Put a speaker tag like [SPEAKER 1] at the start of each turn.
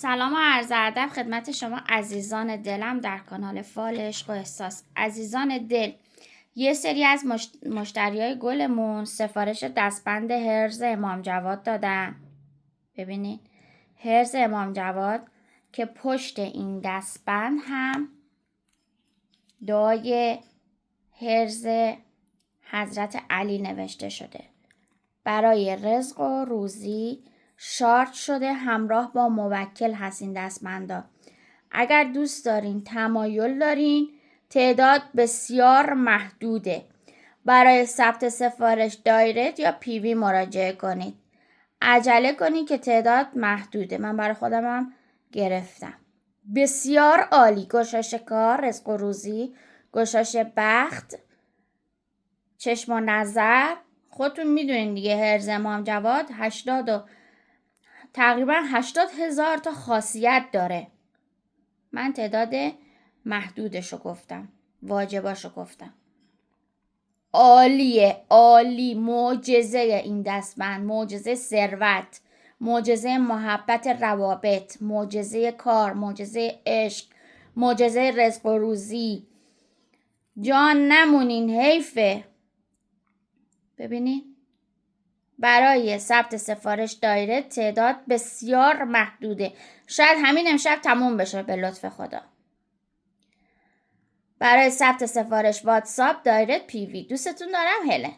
[SPEAKER 1] سلام و عرض ادب خدمت شما عزیزان دلم در کانال فال عشق و احساس. عزیزان دل، یه سری از مشتریای گلمون سفارش دستبند هرز امام جواد دادن. ببینید هرز امام جواد که پشت این دستبند هم دعای هرز حضرت علی نوشته شده. برای رزق و روزی شارژ شده، همراه با موکل هست این دستبندا. اگر دوست دارین، تمایل دارین، تعداد بسیار محدوده. برای ثبت سفارش دایرکت یا پیوی مراجعه کنید. عجله کنید که تعداد محدوده. من برای خودم هم گرفتم. بسیار عالی. گشایش کار، رزق و روزی، گشایش بخت، چشم و نظر. خودتون میدونین دیگه هرز امام جواد تقریبا 80,000 تا خاصیت داره. من تعداد محدودشو گفتم، واجباشو گفتم. عالیه، عالی. معجزه این دستبند، معجزه ثروت، معجزه محبت روابط، معجزه کار، معجزه عشق، معجزه رزق و روزی. جان نمونین، حیفه. ببینید برای ثبت سفارش دایرکت تعداد بسیار محدوده. شاید همین امشب تموم بشه به لطف خدا. برای ثبت سفارش واتساپ دایرکت پیوی. دوستتون دارم. هله.